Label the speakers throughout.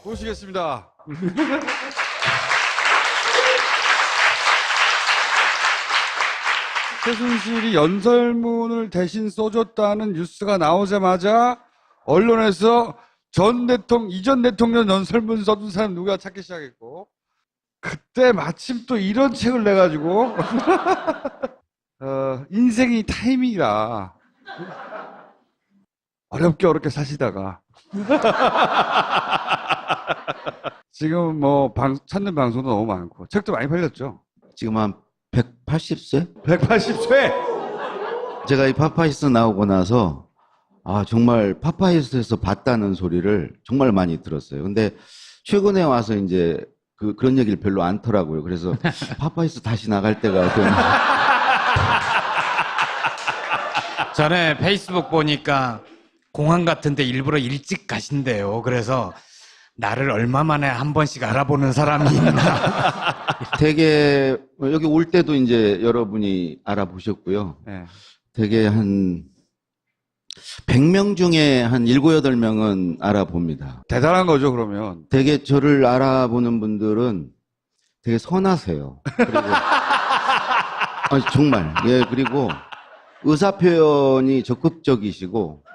Speaker 1: 모시겠습니다. 최순실이 연설문을 대신 써줬다는 뉴스가 나오자마자 언론에서 이전 대통령 연설문 써준 사람 누가 찾기 시작했고, 그때 마침 또 이런 책을 내가지고 인생이 타이밍이라 어렵게 사시다가 지금 뭐 찾는 방송도 너무 많고 책도 많이 팔렸죠.
Speaker 2: 지금 한 180세?
Speaker 1: 180세?
Speaker 2: 제가 이 파파이스 나오고 나서 정말 파파이스에서 봤다는 소리를 정말 많이 들었어요. 근데 최근에 와서 이제 그런 얘기를 별로 않더라고요. 그래서 파파이스 다시 나갈 때가
Speaker 3: 전에 페이스북 보니까 공항 같은데 일부러 일찍 가신대요. 그래서 나를 얼마 만에 한 번씩 알아보는 사람이 있나.
Speaker 2: 되게 여기 올 때도 이제 여러분이 알아보셨고요.
Speaker 1: 네.
Speaker 2: 되게 한 100명 중에 한 7, 8명은 알아봅니다.
Speaker 1: 대단한 거죠, 그러면.
Speaker 2: 되게 저를 알아보는 분들은 되게 선하세요. 그리고 정말. 예, 그리고 의사 표현이 적극적이시고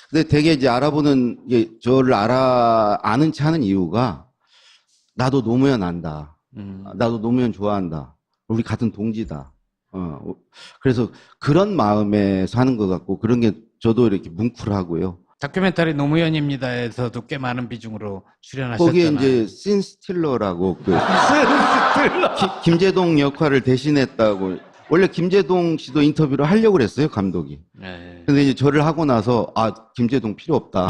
Speaker 2: 근데 되게 이제 알아보는 저를 아는 체 하는 이유가 나도 노무현 안다. 나도 노무현 좋아한다. 우리 같은 동지다. 그래서 그런 마음에서 하는 것 같고, 그런 게 저도 이렇게 뭉클하고요.
Speaker 3: 다큐멘터리 노무현입니다에서도 꽤 많은 비중으로 출연하셨잖아요.
Speaker 2: 거기에 이제 씬스틸러라고 김제동 역할을 대신했다고. 원래 김제동 씨도 인터뷰를 하려고 그랬어요, 감독이.
Speaker 3: 네.
Speaker 2: 근데 이제 저를 하고 나서 김제동 필요 없다.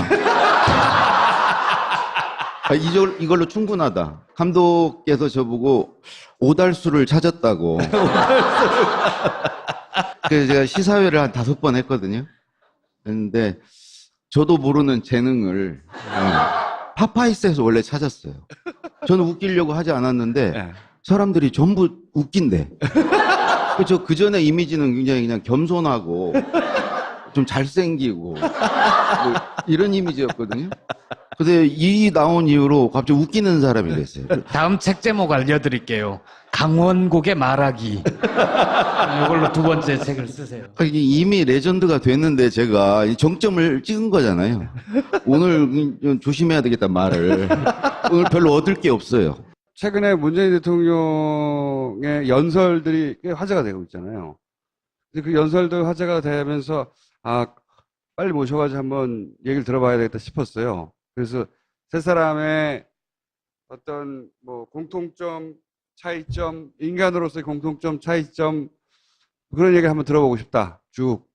Speaker 2: 이걸로 충분하다. 감독께서 저보고 오달수를 찾았다고. 그래서 제가 시사회를 한 5번 했거든요. 근데 저도 모르는 재능을 파파이스에서 원래 찾았어요. 저는 웃기려고 하지 않았는데 사람들이 전부 웃긴대. 저 그전에 이미지는 굉장히 그냥 겸손하고 좀 잘생기고 뭐 이런 이미지였거든요. 근데 이 나온 이후로 갑자기 웃기는 사람이 됐어요.
Speaker 3: 다음 책 제목 알려드릴게요. 강원국의 말하기. 이걸로 2번째 책을 쓰세요.
Speaker 2: 이미 레전드가 됐는데 제가 정점을 찍은 거잖아요. 오늘 조심해야 되겠다, 말을. 오늘 별로 얻을 게 없어요.
Speaker 1: 최근에 문재인 대통령의 연설들이 꽤 화제가 되고 있잖아요. 근데 그 연설들 화제가 되면서 빨리 모셔가지고 한번 얘기를 들어봐야 되겠다 싶었어요. 그래서 세 사람의 어떤 뭐 공통점, 차이점, 인간으로서의 공통점, 차이점, 그런 얘기 한번 들어보고 싶다. 쭉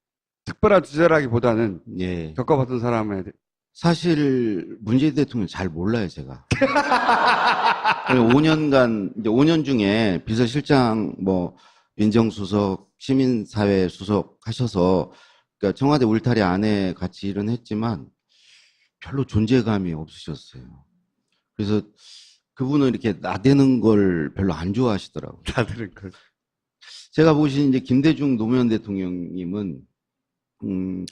Speaker 1: 특별한 주제라기보다는
Speaker 2: 예.
Speaker 1: 겪어봤던 사람에
Speaker 2: 사실 문재인 대통령 잘 몰라요, 제가. 5년간 이제 5년 중에 비서실장, 민정수석, 시민사회 수석 하셔서, 그러니까 청와대 울타리 안에 같이 일은 했지만 별로 존재감이 없으셨어요. 그래서 그분은 이렇게 나대는 걸 별로 안 좋아하시더라고요.
Speaker 1: 나대는 걸.
Speaker 2: 제가 보신 이제 김대중 노무현 대통령님은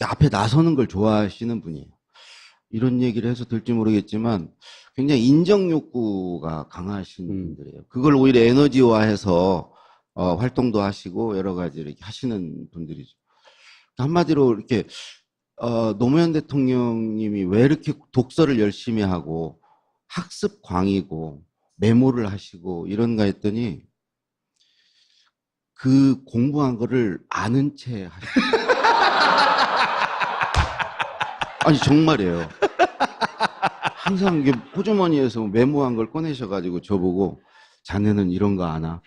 Speaker 2: 앞에 나서는 걸 좋아하시는 분이에요. 이런 얘기를 해서 될지 모르겠지만 굉장히 인정 욕구가 강하신 분들이에요. 그걸 오히려 에너지화해서 활동도 하시고 여러 가지 이렇게 하시는 분들이죠. 한마디로 이렇게 노무현 대통령님이 왜 이렇게 독서를 열심히 하고 학습광이고 메모를 하시고 이런가 했더니 그 공부한 거를 아는 채 하시고 아니 정말이에요. 항상 이게 호주머니에서 메모한 걸 꺼내셔가지고 저보고 자네는 이런 거 아나?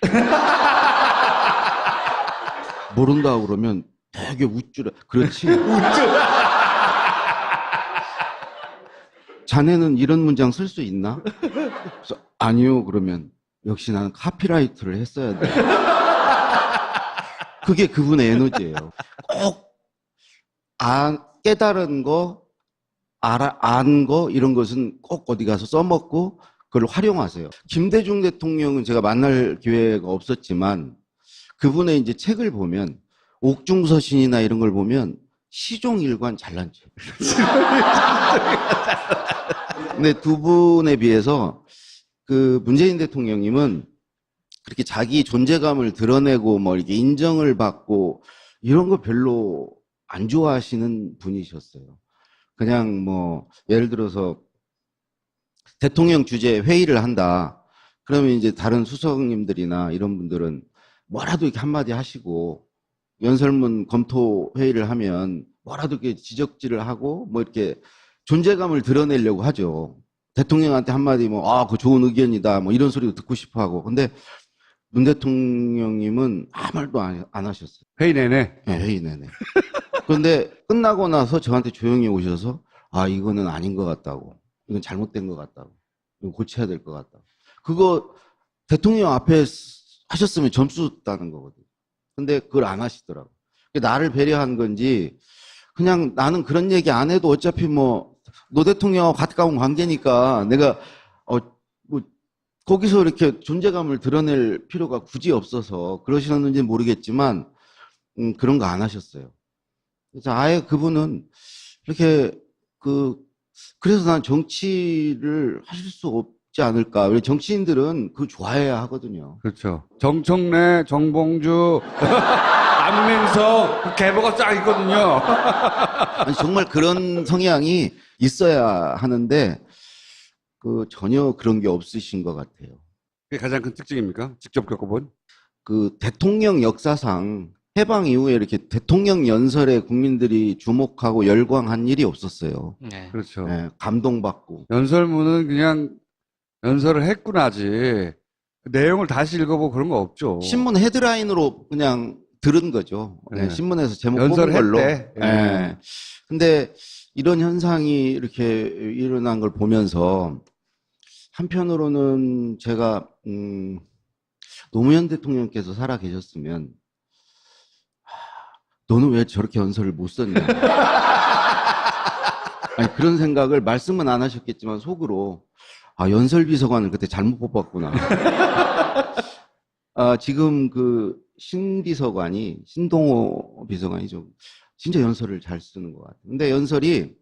Speaker 2: 모른다고 그러면 되게 우쭐해. 그렇지? 자네는 이런 문장 쓸 수 있나? 그래서 아니요. 그러면 역시 나는 카피라이트를 했어야 돼. 그게 그분의 에너지예요. 꼭 깨달은 거, 안 거 이런 것은 꼭 어디 가서 써먹고 그걸 활용하세요. 김대중 대통령은 제가 만날 기회가 없었지만 그분의 이제 책을 보면 옥중서신이나 이런 걸 보면 시종일관 잘난 척. 근데 두 분에 비해서 그 문재인 대통령님은 그렇게 자기 존재감을 드러내고 뭐 이렇게 인정을 받고 이런 거 별로 안 좋아하시는 분이셨어요. 그냥 뭐 예를 들어서 대통령 주재 회의를 한다. 그러면 이제 다른 수석님들이나 이런 분들은 뭐라도 이렇게 한마디 하시고 연설문 검토 회의를 하면 뭐라도 이렇게 지적질을 하고 뭐 이렇게 존재감을 드러내려고 하죠. 대통령한테 한마디 뭐, 그거 좋은 의견이다. 뭐 이런 소리도 듣고 싶어 하고. 근데 문 대통령님은 아무 말도 안 하셨어요.
Speaker 1: 회의 내내.
Speaker 2: 네, 회의 내내. 그런데 끝나고 나서 저한테 조용히 오셔서 이거는 아닌 것 같다고. 이건 잘못된 것 같다고. 이거 고쳐야 될 것 같다고. 그거 대통령 앞에 하셨으면 점수 따는 거거든요. 근데 그걸 안 하시더라고. 나를 배려한 건지 그냥 나는 그런 얘기 안 해도 어차피 뭐 노 대통령하고 가까운 관계니까 내가 뭐 거기서 이렇게 존재감을 드러낼 필요가 굳이 없어서 그러시는지 모르겠지만 그런 거 안 하셨어요. 그래서 아예 그분은 이렇게 그래서 난 정치를 하실 수 없지 않을까. 왜 정치인들은 그거 좋아해야 하거든요.
Speaker 1: 그렇죠. 정청래, 정봉주, 안민석, 계보가 쫙 있거든요.
Speaker 2: 아니, 정말 그런 성향이 있어야 하는데 전혀 그런 게 없으신 것 같아요.
Speaker 1: 그게 가장 큰 특징입니까? 직접 겪어본?
Speaker 2: 대통령 역사상 해방 이후에 이렇게 대통령 연설에 국민들이 주목하고 열광한 일이 없었어요.
Speaker 3: 네.
Speaker 1: 그렇죠.
Speaker 2: 네, 감동받고.
Speaker 1: 연설문은 그냥 연설을 했구나지. 내용을 다시 읽어보고 그런 거 없죠.
Speaker 2: 신문 헤드라인으로 그냥 들은 거죠. 네,
Speaker 1: 네.
Speaker 2: 신문에서 제목 뽑은 걸로.
Speaker 1: 연설했대.
Speaker 2: 네. 근데 이런 현상이 이렇게 일어난 걸 보면서 한편으로는 제가 노무현 대통령께서 살아 계셨으면 너는 왜 저렇게 연설을 못 썼냐. 아니, 그런 생각을 말씀은 안 하셨겠지만 속으로 연설비서관을 그때 잘못 뽑았구나. 지금 신비서관이 신동호 비서관이 진짜 연설을 잘 쓰는 것 같아요. 근데 연설이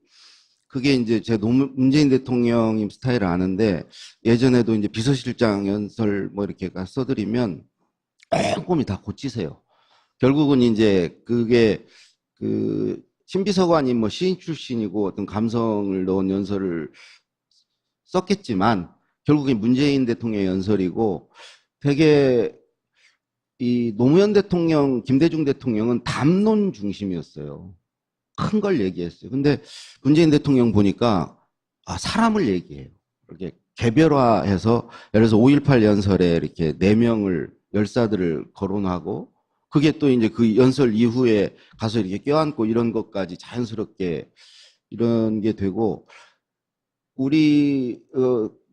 Speaker 2: 그게 이제 제 문재인 대통령님 스타일을 아는데 예전에도 이제 비서실장 연설 뭐 이렇게 써드리면 꼼꼼히 다 고치세요. 결국은 이제 그게 신비서관이 뭐 시인 출신이고 어떤 감성을 넣은 연설을 썼겠지만 결국에 문재인 대통령 연설이고 되게 이 노무현 대통령, 김대중 대통령은 담론 중심이었어요. 큰 걸 얘기했어요. 근데 문재인 대통령 보니까 사람을 얘기해요. 이렇게 개별화해서 예를 들어서 5.18 연설에 이렇게 4명을 열사들을 거론하고 그게 또 이제 그 연설 이후에 가서 이렇게 껴안고 이런 것까지 자연스럽게 이런 게 되고 우리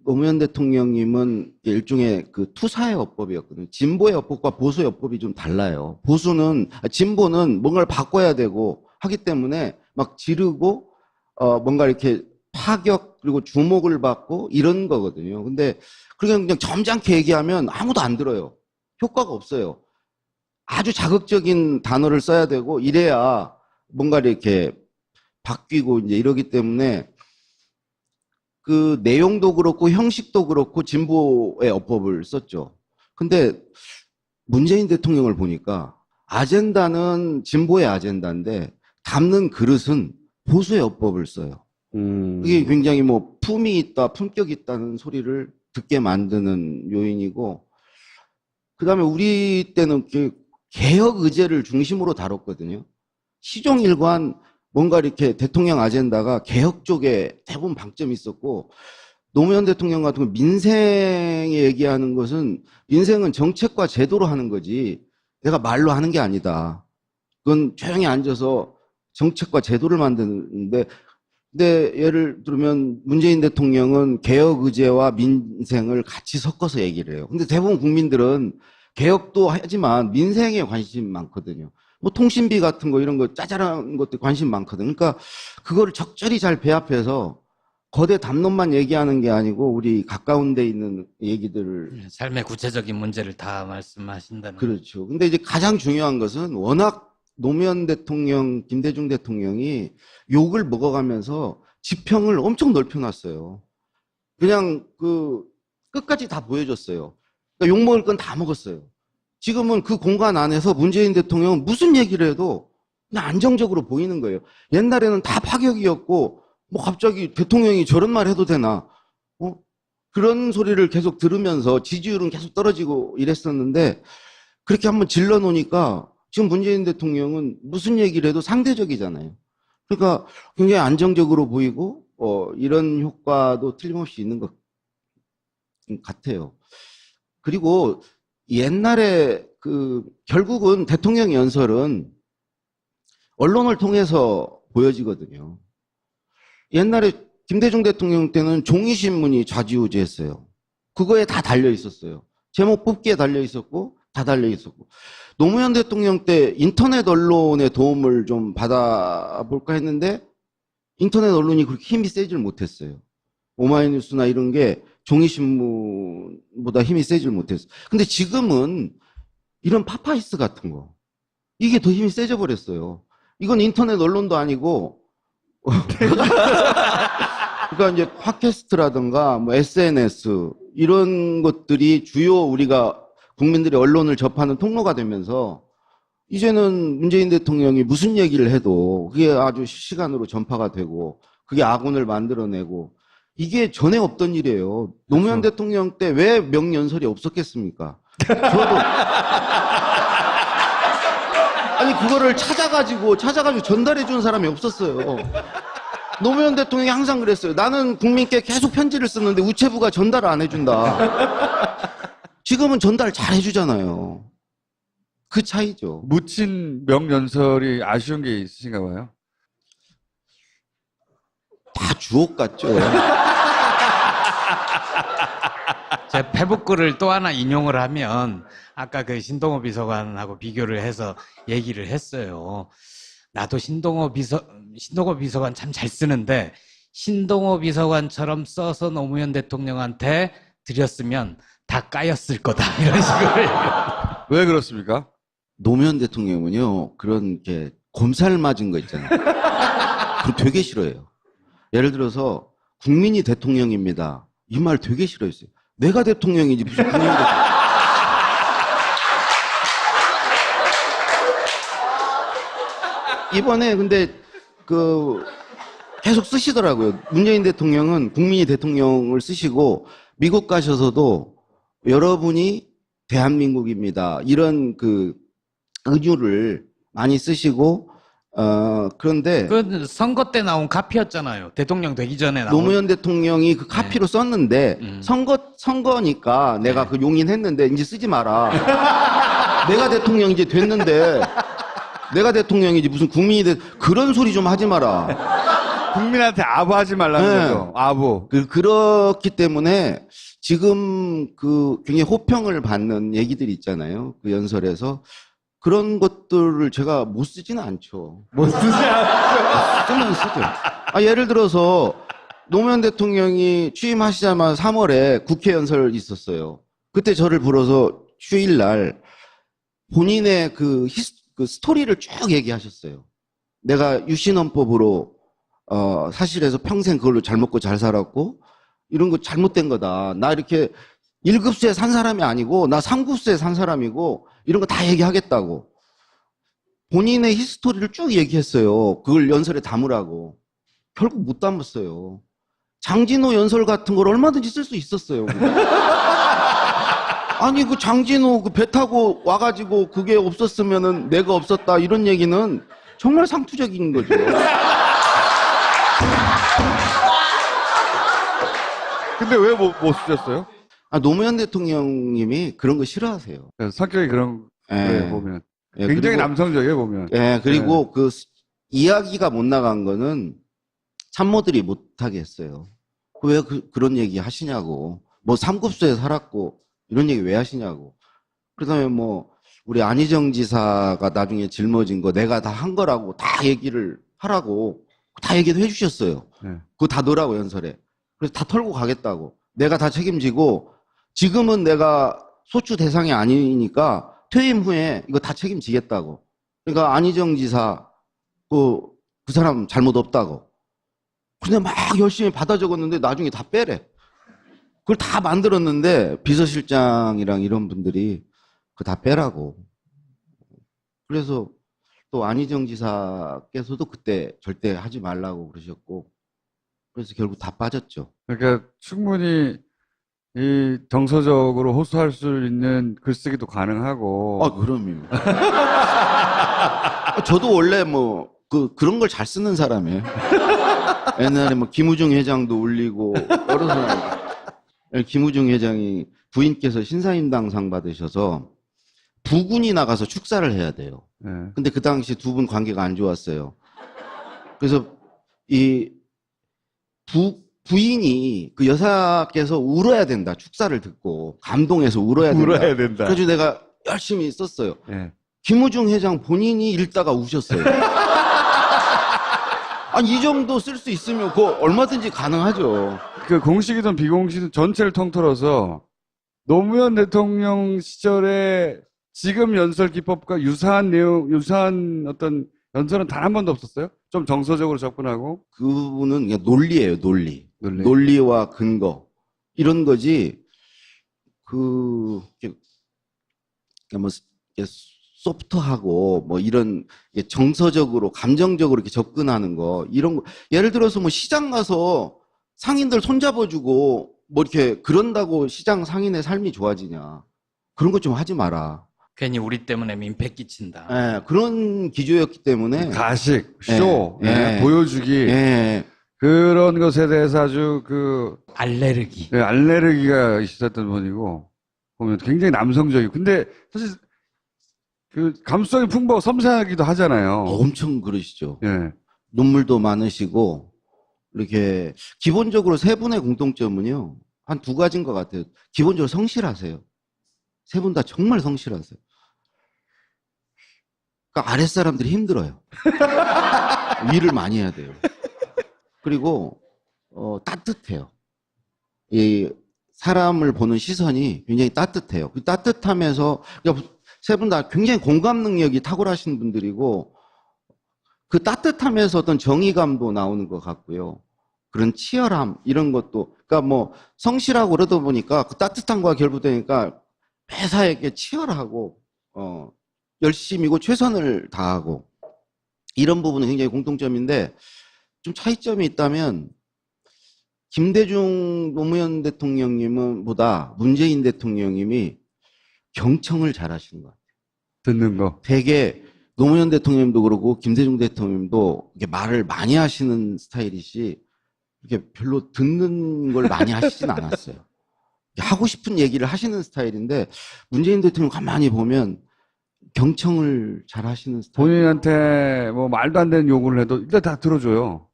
Speaker 2: 노무현 대통령님은 일종의 투사의 어법이었거든요. 진보의 어법과 보수의 어법이 좀 달라요. 진보는 뭔가를 바꿔야 되고 하기 때문에 막 지르고 뭔가 이렇게 파격 그리고 주목을 받고 이런 거거든요. 근데 그냥 점잖게 얘기하면 아무도 안 들어요. 효과가 없어요. 아주 자극적인 단어를 써야 되고 이래야 뭔가 이렇게 바뀌고 이제 이러기 때문에 그 내용도 그렇고 형식도 그렇고 진보의 어법을 썼죠. 근데 문재인 대통령을 보니까 아젠다는 진보의 아젠다인데 담는 그릇은 보수의 어법을 써요. 이게 굉장히 뭐 품이 있다, 품격이 있다는 소리를 듣게 만드는 요인이고 그다음에 우리 때는 개혁 의제를 중심으로 다뤘거든요. 시종일관 뭔가 이렇게 대통령 아젠다가 개혁 쪽에 대부분 방점이 있었고 노무현 대통령 같은 거 민생에 얘기하는 것은 민생은 정책과 제도로 하는 거지 내가 말로 하는 게 아니다. 그건 조용히 앉아서 정책과 제도를 만드는데 근데 예를 들면 문재인 대통령은 개혁 의제와 민생을 같이 섞어서 얘기를 해요. 근데 대부분 국민들은 개혁도 하지만 민생에 관심이 많거든요. 뭐 통신비 같은 거 이런 거 짜잘한 것도 관심 많거든요. 그러니까 그거를 적절히 잘 배합해서 거대 담론만 얘기하는 게 아니고 우리 가까운 데 있는 얘기들을
Speaker 3: 삶의 구체적인 문제를 다 말씀하신다는.
Speaker 2: 그렇죠. 근데 이제 가장 중요한 것은 워낙 노무현 대통령, 김대중 대통령이 욕을 먹어가면서 지평을 엄청 넓혀놨어요. 그냥 끝까지 다 보여줬어요. 그러니까 욕먹을 건 다 먹었어요. 지금은 그 공간 안에서 문재인 대통령은 무슨 얘기를 해도 그냥 안정적으로 보이는 거예요. 옛날에는 다 파격이었고, 뭐 갑자기 대통령이 저런 말 해도 되나? 그런 소리를 계속 들으면서 지지율은 계속 떨어지고 이랬었는데, 그렇게 한번 질러 놓으니까 지금 문재인 대통령은 무슨 얘기를 해도 상대적이잖아요. 그러니까 굉장히 안정적으로 보이고, 이런 효과도 틀림없이 있는 것 같아요. 그리고 옛날에 결국은 대통령 연설은 언론을 통해서 보여지거든요. 옛날에 김대중 대통령 때는 종이신문이 좌지우지했어요. 그거에 다 달려 있었어요. 제목 뽑기에 달려 있었고, 다 달려 있었고. 노무현 대통령 때 인터넷 언론의 도움을 좀 받아볼까 했는데, 인터넷 언론이 그렇게 힘이 세질 못했어요. 오마이뉴스나 이런 게 종이신문보다 힘이 세질 못했어요. 근데 지금은 이런 파파이스 같은 거, 이게 더 힘이 세져 버렸어요. 이건 인터넷 언론도 아니고, 그러니까 이제 팟캐스트라든가 뭐 SNS 이런 것들이 주요 우리가 국민들이 언론을 접하는 통로가 되면서 이제는 문재인 대통령이 무슨 얘기를 해도 그게 아주 실시간으로 전파가 되고 그게 아군을 만들어내고 이게 전에 없던 일이에요. 노무현
Speaker 1: 그렇죠.
Speaker 2: 대통령 때 왜 명연설이 없었겠습니까? 저도 아니 그거를 찾아가지고 전달해 준 사람이 없었어요. 노무현 대통령이 항상 그랬어요. 나는 국민께 계속 편지를 쓰는데 우체부가 전달을 안 해준다. 지금은 전달 잘 해주잖아요. 그 차이죠.
Speaker 1: 묻힌 명연설이 아쉬운 게 있으신가 봐요.
Speaker 2: 다 주옥 같죠.
Speaker 3: 제 페북글을 또 하나 인용을 하면 아까 그 신동호 비서관하고 비교를 해서 얘기를 했어요. 나도 신동호 비서관 참 잘 쓰는데 신동호 비서관처럼 써서 노무현 대통령한테 드렸으면 다 까였을 거다 이런 식으로.
Speaker 1: 왜 그렇습니까?
Speaker 2: 노무현 대통령은요, 그런 게 곰살 맞은 거 있잖아요. 그거 되게 싫어해요. 예를 들어서 국민이 대통령입니다. 이 말 되게 싫어했어요. 내가 대통령이지 무슨 국민이 대통령. 이번에 근데 계속 쓰시더라고요. 문재인 대통령은 국민이 대통령을 쓰시고 미국 가셔서도 여러분이 대한민국입니다. 이런 은유를 많이 쓰시고 그런데
Speaker 3: 그 선거 때 나온 카피였잖아요. 대통령 되기 전에 나온.
Speaker 2: 노무현 대통령이 그 카피로 썼는데 선거니까 내가 그 용인했는데 이제 쓰지 마라. 내가 대통령 이제 됐는데 내가 대통령이지 무슨 국민이 그런 소리 좀 하지 마라.
Speaker 1: 국민한테 아부하지 말라는
Speaker 2: 네.
Speaker 1: 거죠. 아부.
Speaker 2: 그렇기 때문에 지금 굉장히 호평을 받는 얘기들이 있잖아요. 그 연설에서 그런 것들을 제가 못 쓰지는 않죠.
Speaker 1: 못 쓰지 않죠.
Speaker 2: 쓰면 쓰죠. 예를 들어서 노무현 대통령이 취임하시자마자 3월에 국회 연설 있었어요. 그때 저를 불러서 휴일날 본인의 그 스토리를 쭉 얘기하셨어요. 내가 유신헌법으로 사실에서 평생 그걸로 잘 먹고 잘 살았고 이런 거 잘못된 거다. 나 이렇게 1급수에 산 사람이 아니고 나 3급수에 산 사람이고 이런 거 다 얘기하겠다고. 본인의 히스토리를 쭉 얘기했어요. 그걸 연설에 담으라고. 결국 못 담았어요. 장진호 연설 같은 걸 얼마든지 쓸 수 있었어요. 아니 그 장진호 배 타고 와가지고 그게 없었으면은 내가 없었다 이런 얘기는 정말 상투적인 거죠.
Speaker 1: 근데 왜 못 쓰셨어요?
Speaker 2: 노무현 대통령님이 그런 거 싫어하세요.
Speaker 1: 성격이 그런 거에
Speaker 2: 예.
Speaker 1: 보면.
Speaker 2: 예,
Speaker 1: 굉장히
Speaker 2: 그리고-
Speaker 1: 남성적이에요, 보면.
Speaker 2: 예, 그리고 이야기가 못 나간 거는 참모들이 못하게 했어요. 왜 그런 얘기 하시냐고. 뭐 3급수에 살았고 이런 얘기 왜 하시냐고. 그다음에 뭐 우리 안희정 지사가 나중에 짊어진 거 내가 다 한 거라고 다 얘기를 하라고 다 얘기도 해주셨어요.
Speaker 1: 네.
Speaker 2: 그거 다 넣으라고 연설에. 그래서 다 털고 가겠다고. 내가 다 책임지고 지금은 내가 소추 대상이 아니니까 퇴임 후에 이거 다 책임지겠다고. 그러니까 안희정 지사 그 사람 잘못 없다고. 근데 막 열심히 받아 적었는데 나중에 다 빼래. 그걸 다 만들었는데 비서실장이랑 이런 분들이 그거 다 빼라고. 그래서 또 안희정 지사께서도 그때 절대 하지 말라고 그러셨고, 그래서 결국 다 빠졌죠.
Speaker 1: 그러니까 충분히 이 정서적으로 호소할 수 있는 글쓰기도 가능하고.
Speaker 2: 그럼요. 저도 원래 뭐 그런 걸 잘 쓰는 사람이에요. 옛날에 뭐 김우중 회장도 올리고 여러 사람. 김우중 회장이 부인께서 신사임당상 받으셔서 부군이 나가서 축사를 해야 돼요.
Speaker 1: 네.
Speaker 2: 근데 그 당시 두 분 관계가 안 좋았어요. 그래서 이 부인이 그 여사께서 울어야 된다. 축사를 듣고 감동해서 울어야 된다.
Speaker 1: 울어야 된다.
Speaker 2: 그래서 내가 열심히 썼어요.
Speaker 1: 네.
Speaker 2: 김우중 회장 본인이 읽다가 우셨어요. 아니 이 정도 쓸 수 있으면 그거 얼마든지 가능하죠.
Speaker 1: 그 공식이든 비공식이든 전체를 통틀어서 노무현 대통령 시절에 지금 연설 기법과 유사한 내용, 유사한 어떤 연설은 단 한 번도 없었어요? 좀 정서적으로 접근하고.
Speaker 2: 그분은 그냥 논리예요, 논리.
Speaker 1: 논리.
Speaker 2: 논리와 근거. 이런 거지, 그냥 뭐, 소프트하고, 뭐, 이런, 정서적으로, 감정적으로 이렇게 접근하는 거, 이런 거. 예를 들어서 뭐, 시장 가서 상인들 손잡아주고, 뭐, 이렇게, 그런다고 시장 상인의 삶이 좋아지냐. 그런 거 좀 하지 마라.
Speaker 3: 괜히 우리 때문에 민폐 끼친다.
Speaker 2: 예, 그런 기조였기 때문에.
Speaker 1: 가식, 쇼,
Speaker 2: 예, 예.
Speaker 1: 보여주기.
Speaker 2: 예.
Speaker 1: 그런 것에 대해서 아주
Speaker 3: 알레르기.
Speaker 1: 알레르기가 있었던 분이고, 보면 굉장히 남성적이고. 근데 사실 그 감수성이 풍부하고 섬세하기도 하잖아요.
Speaker 2: 엄청 그러시죠.
Speaker 1: 예.
Speaker 2: 눈물도 많으시고, 이렇게, 기본적으로 세 분의 공통점은요, 한 두 가지인 것 같아요. 기본적으로 성실하세요. 세 분 다 정말 성실하세요. 그러니까 아랫사람들이 힘들어요. 일을 많이 해야 돼요. 그리고, 따뜻해요. 이 사람을 보는 시선이 굉장히 따뜻해요. 그 따뜻하면서, 세 분 다 굉장히 공감 능력이 탁월하신 분들이고, 그 따뜻하면서 어떤 정의감도 나오는 것 같고요. 그런 치열함, 이런 것도, 그러니까 뭐, 성실하고 그러다 보니까 그 따뜻한 거와 결부되니까 매사에게 치열하고, 열심이고 최선을 다하고, 이런 부분은 굉장히 공통점인데, 좀 차이점이 있다면, 김대중 노무현 대통령님은 보다 문재인 대통령님이 경청을 잘 하시는 것 같아요.
Speaker 1: 듣는 거.
Speaker 2: 되게 노무현 대통령님도 그러고 김대중 대통령님도 이렇게 말을 많이 하시는 스타일이시 이렇게 별로 듣는 걸 많이 하시진 않았어요. 하고 싶은 얘기를 하시는 스타일인데 문재인 대통령 가만히 보면 경청을 잘 하시는 스타일.
Speaker 1: 본인한테 뭐 말도 안 되는 요구를 해도 일단 다 들어줘요.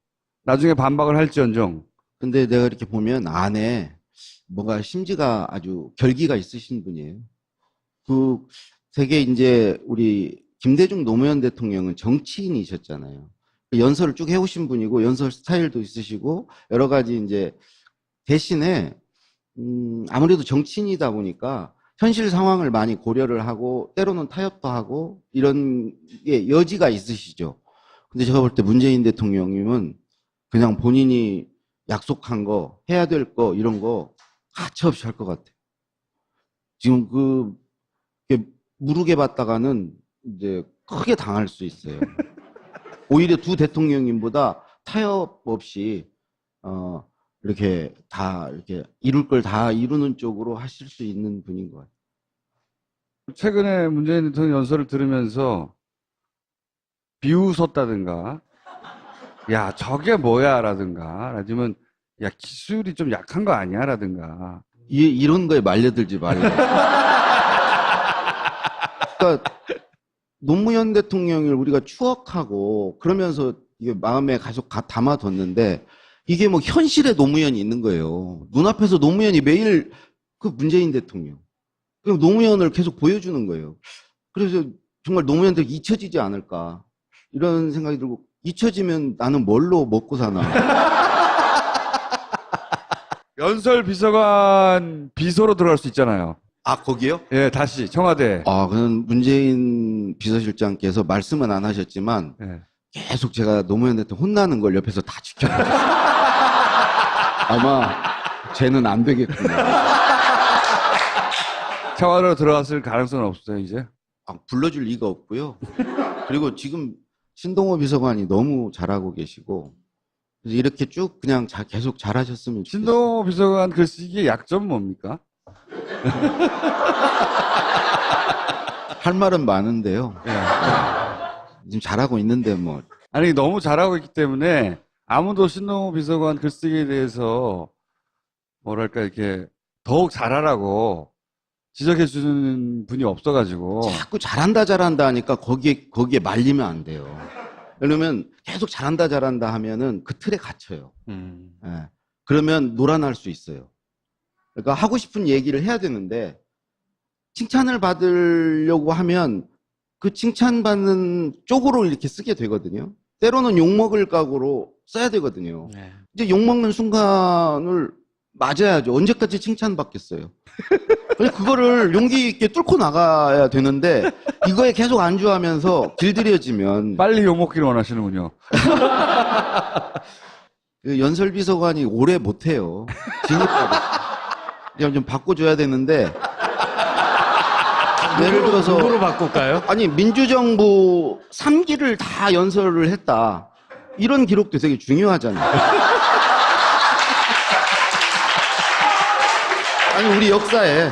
Speaker 1: 나중에 반박을 할지언정.
Speaker 2: 근데 내가 이렇게 보면 안에 뭔가 심지가 아주 결기가 있으신 분이에요. 그 되게 이제 우리 김대중 노무현 대통령은 정치인이셨잖아요. 연설을 쭉 해오신 분이고 연설 스타일도 있으시고 여러 가지 이제 대신에 아무래도 정치인이다 보니까 현실 상황을 많이 고려를 하고 때로는 타협도 하고 이런 게 여지가 있으시죠. 근데 제가 볼 때 문재인 대통령님은 그냥 본인이 약속한 거, 해야 될 거, 이런 거 가차없이 할 것 같아요. 지금 무르게 받다가는 이제 크게 당할 수 있어요. 오히려 두 대통령님보다 타협 없이, 이렇게 이룰 걸 다 이루는 쪽으로 하실 수 있는 분인 것 같아요.
Speaker 1: 최근에 문재인 대통령 연설을 들으면서 비웃었다든가, 야, 저게 뭐야, 라든가, 아니면, 야, 기술이 좀 약한 거 아니야, 라든가.
Speaker 2: 이런 거에 말려들지 말고. 그러니까, 노무현 대통령을 우리가 추억하고, 그러면서 이게 마음에 계속 담아뒀는데, 이게 뭐 현실에 노무현이 있는 거예요. 눈앞에서 노무현이 매일 그 문재인 대통령. 그럼 노무현을 계속 보여주는 거예요. 그래서 정말 노무현들 잊혀지지 않을까. 이런 생각이 들고, 잊혀지면 나는 뭘로 먹고 사나.
Speaker 1: 연설 비서관 비서로 들어갈 수 있잖아요.
Speaker 2: 아, 거기요?
Speaker 1: 예, 다시 청와대.
Speaker 2: 그건 문재인 비서실장께서 말씀은 안 하셨지만,
Speaker 1: 예.
Speaker 2: 계속 제가 노무현 대통령 혼나는 걸 옆에서 다 지켜보고 있어요. 아마 쟤는 안 되겠구나.
Speaker 1: 청와대로 들어갔을 가능성은 없어요, 이제?
Speaker 2: 아, 불러줄 리가 없고요. 그리고 지금 신동호 비서관이 너무 잘하고 계시고, 그래서 이렇게 쭉 그냥 계속 잘하셨으면 좋겠어요.
Speaker 1: 신동호 비서관 글쓰기의 약점은 뭡니까?
Speaker 2: 할 말은 많은데요.
Speaker 1: 예.
Speaker 2: 지금 잘하고 있는데 뭐.
Speaker 1: 아니, 너무 잘하고 있기 때문에 아무도 신동호 비서관 글쓰기에 대해서 뭐랄까, 이렇게 더욱 잘하라고 지적해주는 분이 없어가지고.
Speaker 2: 자꾸 잘한다 하니까 거기에 말리면 안 돼요. 왜냐면 계속 잘한다 하면은 그 틀에 갇혀요. 예. 그러면 노란할 수 있어요. 그러니까 하고 싶은 얘기를 해야 되는데 칭찬을 받으려고 하면 그 칭찬받는 쪽으로 이렇게 쓰게 되거든요. 때로는 욕먹을 각오로 써야 되거든요.
Speaker 3: 네.
Speaker 2: 이제 욕먹는 순간을 맞아야죠. 언제까지 칭찬받겠어요. 그냥 그거를 용기 있게 뚫고 나가야 되는데 이거에 계속 안주하면서 길들여지면
Speaker 1: 빨리 욕먹기를 원하시는군요.
Speaker 2: 그 연설비서관이 오래 못해요. 그냥 좀 바꿔줘야 되는데 예를 들어서
Speaker 3: 누구로 바꿀까요?
Speaker 2: 아니 민주정부 3기를 다 연설을 했다. 이런 기록도 되게 중요하잖아요. 아니 우리 역사에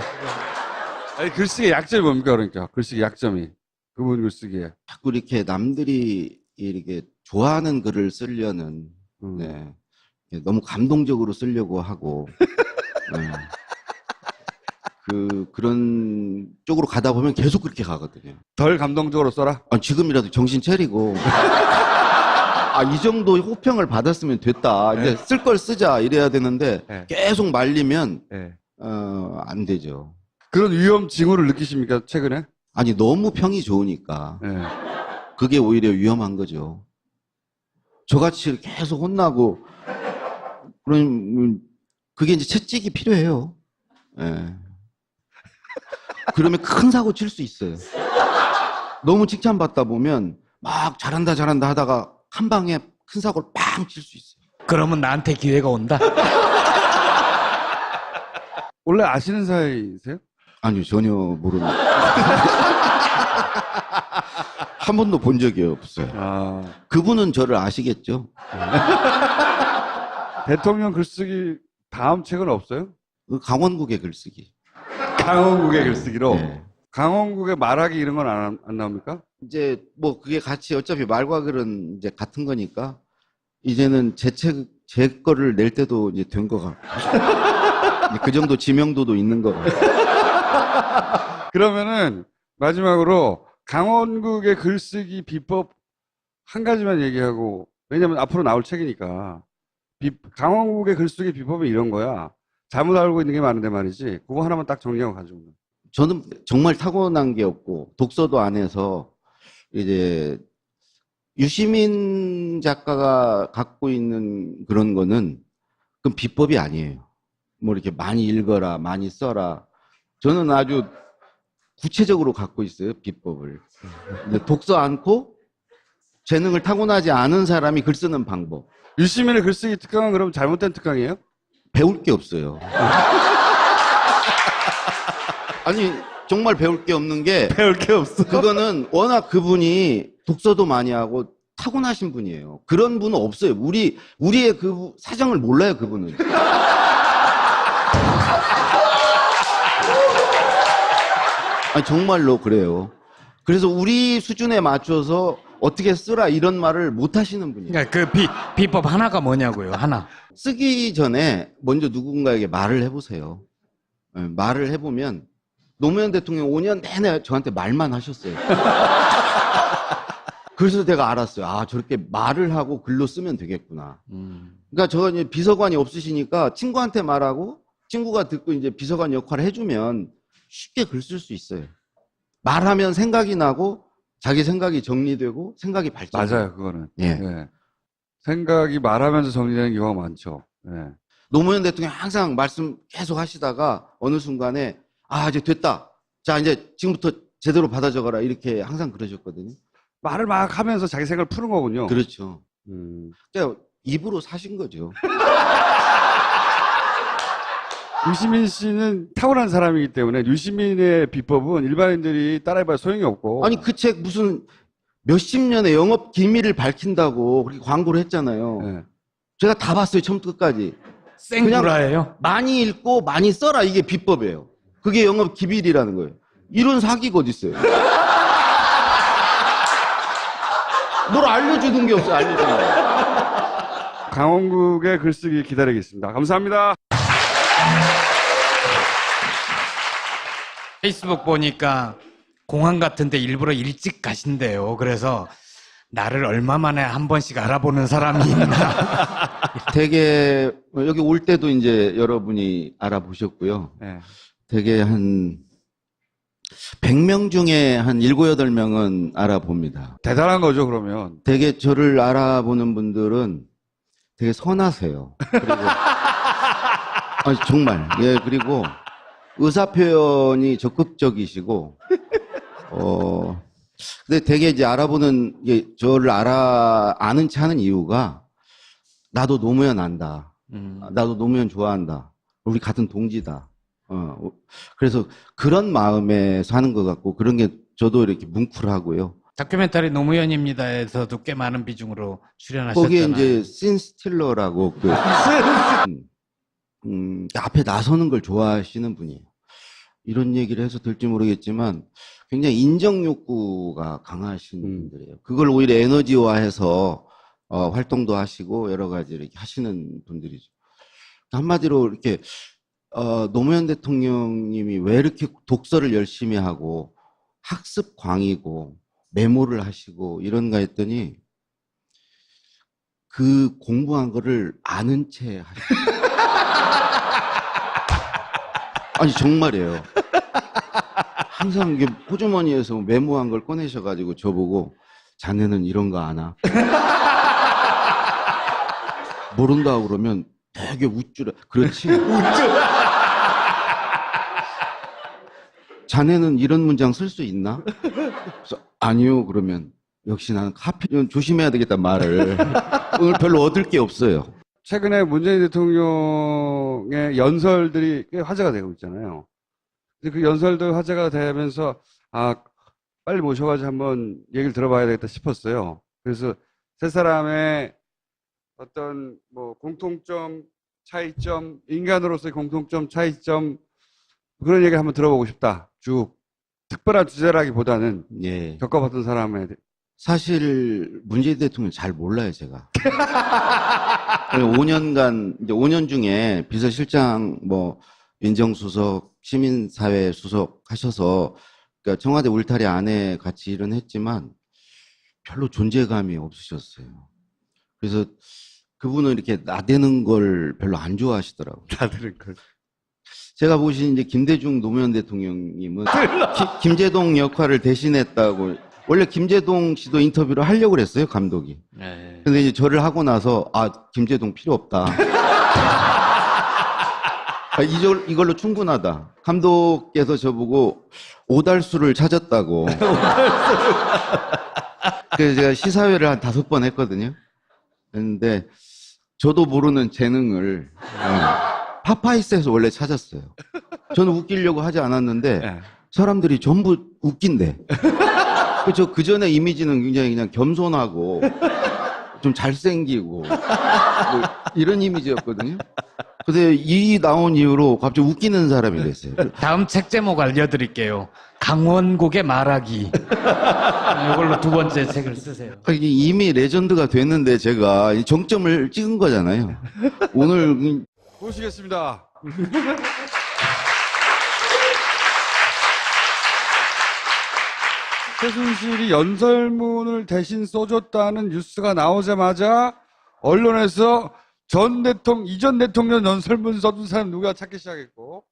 Speaker 1: 아니, 글쓰기 약점이 뭡니까, 그러니까? 글쓰기 약점이. 그분 글쓰기에.
Speaker 2: 자꾸 이렇게 남들이 이렇게 좋아하는 글을 쓰려는 네. 너무 감동적으로 쓰려고 하고 네. 그런 쪽으로 가다 보면 계속 그렇게 가거든요.
Speaker 1: 덜 감동적으로 써라?
Speaker 2: 아, 지금이라도 정신 차리고 아, 이 정도 호평을 받았으면 됐다. 이제 쓸 걸 쓰자 이래야 되는데
Speaker 1: 네.
Speaker 2: 계속 말리면
Speaker 1: 네.
Speaker 2: 안 되죠.
Speaker 1: 그런 위험 징후를 느끼십니까, 최근에?
Speaker 2: 아니 너무 평이 좋으니까
Speaker 1: 네.
Speaker 2: 그게 오히려 위험한 거죠. 저같이 계속 혼나고 그럼 그게 이제 채찍이 필요해요. 예. 그러면 큰 사고 칠 수 있어요. 너무 칭찬받다 보면 막 잘한다 하다가 한 방에 큰 사고를 빵 칠 수 있어요.
Speaker 3: 그러면 나한테 기회가 온다?
Speaker 1: 원래 아시는 사이세요?
Speaker 2: 아니요, 전혀 모르는. 한 번도 본 적이 없어요.
Speaker 1: 아,
Speaker 2: 그분은 저를 아시겠죠?
Speaker 1: 대통령 글쓰기 다음 책은 없어요?
Speaker 2: 그 강원국의 글쓰기.
Speaker 1: 강원국의 글쓰기로?
Speaker 2: 네.
Speaker 1: 강원국의 말하기 이런 건 안 나옵니까?
Speaker 2: 이제 뭐 그게 같이 어차피 말과 글은 이제 같은 거니까 이제는 제 거를 낼 때도 이제 된 거 같고 그 정도 지명도도 있는 거 같고.
Speaker 1: 그러면은 마지막으로 강원국의 글쓰기 비법 한 가지만 얘기하고, 왜냐면 앞으로 나올 책이니까. 강원국의 글쓰기 비법은 이런 거야. 잘못 알고 있는 게 많은데 말이지. 그거 하나만 딱 정리하고 가지고.
Speaker 2: 저는 정말 타고난 게 없고 독서도 안 해서 이제 유시민 작가가 갖고 있는 그런 거는 그건 비법이 아니에요. 뭐 이렇게 많이 읽어라, 많이 써라. 저는 아주 구체적으로 갖고 있어요, 비법을. 근데 독서 않고 재능을 타고나지 않은 사람이 글 쓰는 방법.
Speaker 1: 유시민의 글쓰기 특강은 그럼 잘못된 특강이에요?
Speaker 2: 배울 게 없어요. 아니, 정말 배울 게 없는 게
Speaker 1: 배울 게 없어.
Speaker 2: 그거는 워낙 그분이 독서도 많이 하고 타고나신 분이에요. 그런 분은 없어요. 우리의 그 사정을 몰라요, 그분은. 아니, 정말로 그래요. 그래서 우리 수준에 맞춰서 어떻게 쓰라 이런 말을 못 하시는 분이에요.
Speaker 3: 그러니까 그 비법 하나가 뭐냐고요, 하나.
Speaker 2: 쓰기 전에 먼저 누군가에게 말을 해보세요. 말을 해보면 노무현 대통령 5년 내내 저한테 말만 하셨어요. 그래서 내가 알았어요. 아, 저렇게 말을 하고 글로 쓰면 되겠구나. 그러니까 저 이제 비서관이 없으시니까 친구한테 말하고 친구가 듣고 이제 비서관 역할을 해주면 쉽게 글 쓸 수 있어요. 말하면 생각이 나고 자기 생각이 정리되고 생각이 발전해요.
Speaker 1: 맞아요, 그거는.
Speaker 2: 예.
Speaker 1: 예. 생각이 말하면서 정리되는 경우가 많죠. 예.
Speaker 2: 노무현 대통령 항상 말씀 계속 하시다가 어느 순간에 아, 이제 됐다. 자, 이제 지금부터 제대로 받아 적어라. 이렇게 항상 그러셨거든요.
Speaker 1: 말을 막 하면서 자기 생각을 푸는 거군요.
Speaker 2: 그렇죠.
Speaker 1: 음.
Speaker 2: 그러니까 입으로 사신 거죠.
Speaker 1: 유시민 씨는 타고난 사람이기 때문에 유시민의 비법은 일반인들이 따라해봐야 소용이 없고.
Speaker 2: 아니, 그 책 무슨 몇십 년의 영업 기밀을 밝힌다고 그렇게 광고를 했잖아요.
Speaker 1: 네.
Speaker 2: 제가 다 봤어요, 처음부터 끝까지.
Speaker 3: 생구라예요.
Speaker 2: 많이 읽고 많이 써라, 이게 비법이에요. 그게 영업 기밀이라는 거예요. 이런 사기가 어딨어요. 뭘 알려주는 게 없어요, 알려주는 게.
Speaker 1: 강원국의 글쓰기 기다리겠습니다. 감사합니다.
Speaker 3: 페이스북 보니까 공항 같은데 일부러 일찍 가신대요. 그래서 나를 얼마 만에 한 번씩 알아보는 사람이 있나.
Speaker 2: 되게, 여기 올 때도 이제 여러분이 알아보셨고요.
Speaker 1: 네.
Speaker 2: 되게 한 100명 중에 한 7, 8명은 알아봅니다.
Speaker 1: 대단한 거죠, 그러면.
Speaker 2: 되게 저를 알아보는 분들은 되게 선하세요. 그리고, 아니, 정말. 예, 그리고 의사표현이 적극적이시고, 근데 되게 이제 알아보는, 저를 아는 체 하는 이유가, 나도 노무현 안다. 나도 노무현 좋아한다. 우리 같은 동지다. 그래서 그런 마음에서 하는 것 같고, 그런 게 저도 이렇게 뭉클하고요.
Speaker 3: 다큐멘터리 노무현입니다에서도 꽤 많은 비중으로 출연하셨잖아요.
Speaker 2: 거기에 이제 씬스틸러라고 앞에 나서는 걸 좋아하시는 분이에요. 이런 얘기를 해서 될지 모르겠지만 굉장히 인정 욕구가 강하신 분들이에요. 그걸 오히려 에너지화해서 활동도 하시고 여러 가지 이렇게 하시는 분들이죠. 한마디로 이렇게 노무현 대통령님이 왜 이렇게 독서를 열심히 하고 학습광이고 메모를 하시고 이런가 했더니 그 공부한 거를 아는 채 하시고 아니 정말이에요. 항상 이게 호주머니에서 메모한 걸 꺼내셔가지고 저보고 자네는 이런 거 아나? 모른다 그러면 되게 우쭐해. 그렇지? 자네는 이런 문장 쓸 수 있나? 그래서 아니요. 그러면 역시 나는 카피는 조심해야 되겠다 말을. 오늘 별로 얻을 게 없어요.
Speaker 1: 최근에 문재인 대통령의 연설들이 꽤 화제가 되고 있잖아요. 근데 그 연설도 화제가 되면서 빨리 모셔가지고 한번 얘기를 들어봐야 되겠다 싶었어요. 그래서 세 사람의 어떤 뭐 공통점, 차이점, 인간으로서의 공통점, 차이점 그런 얘기를 한번 들어보고 싶다. 쭉 특별한 주제라기보다는
Speaker 2: 예.
Speaker 1: 겪어봤던 사람에
Speaker 2: 사실 문재인 대통령 잘 몰라요, 제가. 5년간 이제 5년 중에 비서실장 뭐 민정수석, 시민사회 수석 하셔서 그러니까 청와대 울타리 안에 같이 일은 했지만 별로 존재감이 없으셨어요. 그래서 그분은 이렇게 나대는 걸 별로 안 좋아하시더라고요.
Speaker 1: 나대는 걸.
Speaker 2: 제가 보신 이제 김대중 노무현 대통령님은 김재동 역할을 대신했다고. 원래 김재동 씨도 인터뷰를 하려고 그랬어요, 감독이.
Speaker 3: 네.
Speaker 2: 근데 이제 저를 하고 나서 김재동 필요 없다. 이걸로 충분하다. 감독께서 저보고 오달수를 찾았다고. 그래서 제가 시사회를 한 5번 했거든요. 그런데 저도 모르는 재능을 파파이스에서 원래 찾았어요. 저는 웃기려고 하지 않았는데
Speaker 1: 네.
Speaker 2: 사람들이 전부 웃긴대. 저 그전에 이미지는 굉장히 그냥 겸손하고 좀 잘생기고 뭐 이런 이미지였거든요. 근데 이 나온 이후로 갑자기 웃기는 사람이 됐어요.
Speaker 3: 다음 책 제목 알려드릴게요. 강원국의 말하기. 이걸로 두 번째 책을 쓰세요.
Speaker 2: 이미 레전드가 됐는데 제가 정점을 찍은 거잖아요. 오늘
Speaker 1: 모시겠습니다. 최순실이 연설문을 대신 써줬다는 뉴스가 나오자마자 언론에서 이전 대통령 연설문 써준 사람 누가 찾기 시작했고,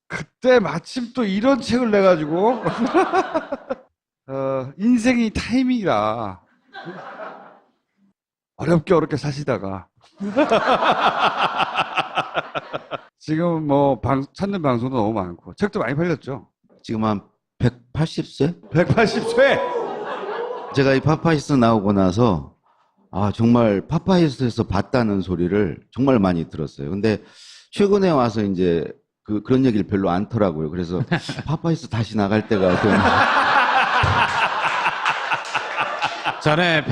Speaker 1: 그때 마침 또 이런 책을 내가지고, 인생이 타이밍이라, 어렵게 사시다가, 지금 뭐, 찾는 방송도 너무 많고, 책도 많이 팔렸죠.
Speaker 2: 지금 한 180세?
Speaker 1: 180세!
Speaker 2: 제가 이 파파이스 나오고 나서 정말 파파이스에서 봤다는 소리를 정말 많이 들었어요. 근데 최근에 와서 이제 그런 얘기를 별로 않더라고요. 그래서 파파이스 다시 나갈 때가 좀
Speaker 3: 전에